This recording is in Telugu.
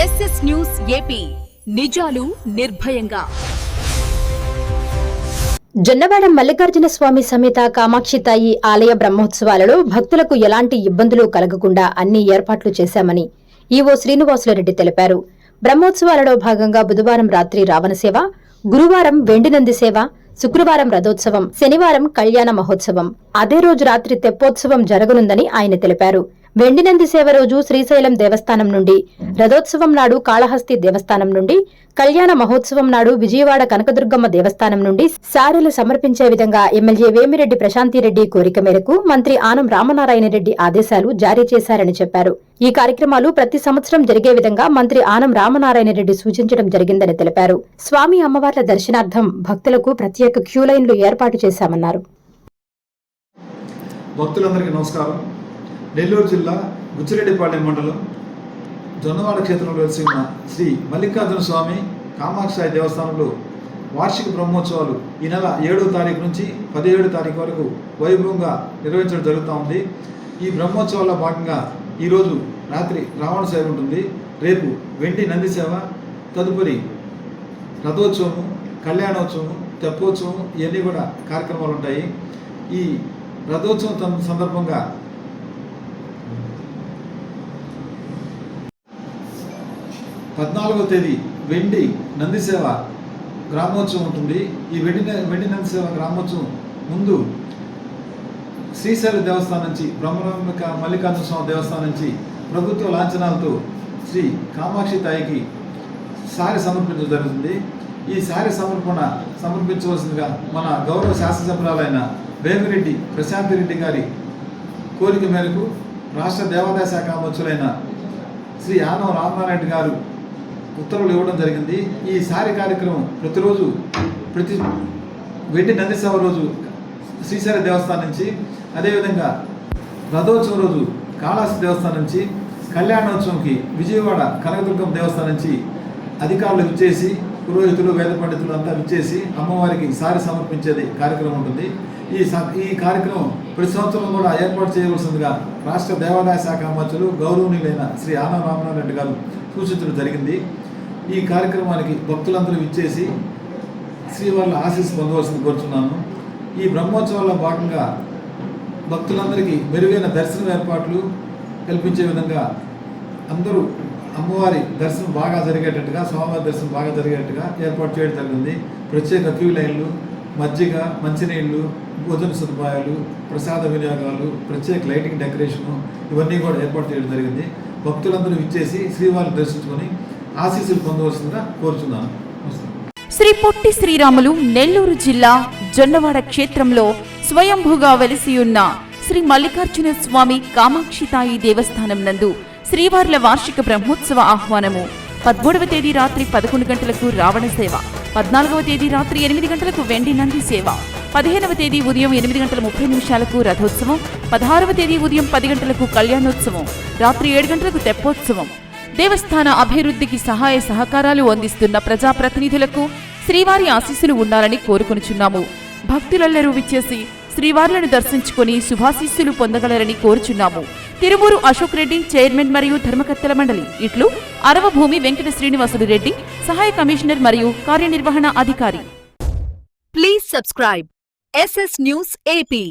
ఎస్ఎస్ న్యూస్ ఏపీ, నిజాలు నిర్భయంగా. జొన్నవాడ మల్లికార్జున స్వామి సమేత కామాక్షితాయి ఆలయ బ్రహ్మోత్సవాలలో భక్తులకు ఎలాంటి ఇబ్బందులు కలగకుండా అన్ని ఏర్పాట్లు చేశామని ఈవో శ్రీనివాసులరెడ్డి తెలిపారు. బ్రహ్మోత్సవాలలో భాగంగా బుధవారం రాత్రి రావణ సేవ, గురువారం వెండినంది సేవ, శుక్రవారం రథోత్సవం, శనివారం కళ్యాణ మహోత్సవం, అదే రోజు రాత్రి తెప్పోత్సవం జరగనుందని ఆయన తెలిపారు. వెండినంది సేవ రోజు శ్రీశైలం దేవస్థానం నుండి, రథోత్సవం నాడు కాళహస్తి దేవస్థానం నుండి, కళ్యాణ మహోత్సవం నాడు విజయవాడ కనకదుర్గమ్మ దేవస్థానం నుండి సారెలు సమర్పించే విధంగా ఎమ్మెల్యే వేమిరెడ్డి ప్రశాంతిరెడ్డి కోరిక మేరకు మంత్రి ఆనం రామనారాయణ రెడ్డి ఆదేశాలు జారీ చేశారని చెప్పారు. ఈ కార్యక్రమాలు ప్రతి సంవత్సరం జరిగే విధంగా మంత్రి ఆనం రామనారాయణ రెడ్డి సూచించడం జరిగిందని తెలిపారు. స్వామి అమ్మవార్ల దర్శనార్థం భక్తులకు ప్రత్యేక క్యూ లైన్లు ఏర్పాటు చేశామన్నారు. భక్తులందరికీ నమస్కారం. నెల్లూరు జిల్లా బుచ్చిరెడ్డిపాళెం మండలం జొన్నవాడ క్షేత్రంలో వెలిసి ఉన్న శ్రీ మల్లికార్జున స్వామి కామాక్షి దేవస్థానంలో వార్షిక బ్రహ్మోత్సవాలు ఈ నెల 7వ తారీఖు నుంచి 17వ తారీఖు వరకు వైభవంగా నిర్వహించడం జరుగుతూ ఉంది. ఈ బ్రహ్మోత్సవాల్లో భాగంగా ఈరోజు రాత్రి రావణ సేవ ఉంటుంది, రేపు వెండి నంది సేవ, తదుపరి రథోత్సవము, కళ్యాణోత్సవము, తెప్పోత్సవం ఇవన్నీ కూడా కార్యక్రమాలు ఉంటాయి. ఈ రథోత్సవం సందర్భంగా 14వ తేదీ వెండి నంది సేవ గ్రామోత్సవం ఉంటుంది. ఈ వెండి నంది సేవ గ్రామోత్సవం ముందు శ్రీశైల దేవస్థానం నుంచి, మల్లికార్జున స్వామి దేవస్థానం నుంచి ప్రభుత్వ లాంఛనాలతో శ్రీ కామాక్షి తాయికి సారి సమర్పించడం జరుగుతుంది. ఈ సారి సమర్పించవలసిందిగా మన గౌరవ శాసనసభ్యురాలైన వేమిరెడ్డి ప్రశాంతిరెడ్డి గారి కోరిక మేరకు రాష్ట్ర దేవాదాయ శాఖ మంత్రులైన శ్రీ ఆనం రామనారాయణ గారు ఉత్తర్వులు ఇవ్వడం జరిగింది. ఈ సారి కార్యక్రమం ప్రతి వెండి నంది సేవ రోజు శ్రీశైల దేవస్థానం నుంచి, అదేవిధంగా రథోత్సవం రోజు కాళహస్తి దేవస్థానం నుంచి, కళ్యాణోత్సవంకి విజయవాడ కనకదుర్గమ్మ దేవస్థానం నుంచి అధికారులు విచ్చేసి, పురోహితులు, వేద పండితులు అంతా విచ్చేసి అమ్మవారికి సారి సమర్పించేది కార్యక్రమం ఉంటుంది. ఈ కార్యక్రమం ప్రతి సంవత్సరం కూడా ఏర్పాటు చేయవలసిందిగా రాష్ట్ర దేవాదాయ శాఖ మంత్రులు గౌరవనీయులైన శ్రీ ఆనం రామనారాయణ రెడ్డి గారు సూచించడం జరిగింది. ఈ కార్యక్రమానికి భక్తులందరూ విచ్చేసి శ్రీవార్ల ఆశీస్సు పొందవలసింది కోరుతున్నాను. ఈ బ్రహ్మోత్సవాల్లో భాగంగా భక్తులందరికీ మెరుగైన దర్శన ఏర్పాట్లు కల్పించే విధంగా అందరూ అమ్మవారి దర్శనం బాగా జరిగేటట్టుగా, స్వామివారి దర్శనం బాగా జరిగేట్టుగా ఏర్పాటు చేయడం జరిగింది. ప్రత్యేక క్యూ లైన్లు, మజ్జిగ, మంచినీళ్ళు, భోజన సదుపాయాలు, ప్రసాద వినియోగాలు, ప్రత్యేక లైటింగ్, డెకరేషను ఇవన్నీ కూడా ఏర్పాటు చేయడం జరిగింది. భక్తులందరూ విచ్చేసి శ్రీవారిని దర్శించుకొని ఆశీస్సులు పొందవలసిందిగా కోరుచున్నాను. శ్రీ పొట్టి శ్రీరాములు నెల్లూరు జిల్లా జొన్నవాడ క్షేత్రంలో స్వయంభూగా వెలిసియున్న శ్రీ మల్లికార్జున స్వామి కామాక్షితాయి దేవస్థానం నందు శ్రీవార్ల వార్షిక బ్రహ్మోత్సవ ఆహ్వానము 13వ తేదీ రాత్రి 11 గంటలకు రావణ సేవ, 14వ తేదీ రాత్రి 8 గంటలకు వెండి నంది సేవ, 15వ తేదీ ఉదయం 8:30 రథోత్సవం, 16వ తేదీ ఉదయం 10 గంటలకు కళ్యాణోత్సవం, రాత్రి 7 గంటలకు తెప్పోత్సవం. దేవస్థాన అభివృద్ధికి సహాయ సహకారాలు అందిస్తున్న ప్రజాప్రతినిధులకు శ్రీవారి ఆశీస్సులు ఉండాలని కోరుకొనుచున్నాము. భక్తులెల్లరూ విచ్చేసి శ్రీవార్లను దర్శించుకుని శుభాశీస్సులు పొందగలరని కోరుచున్నాము. తిరుమూరు అశోక్ రెడ్డి, చైర్మన్ మరియు ధర్మకర్తల మండలి. ఇట్లు అరవభూమి వెంకట శ్రీనివాసులు రెడ్డి, సహాయ కమిషనర్ మరియు కార్యనిర్వహణ అధికారి. Please subscribe SS News AP.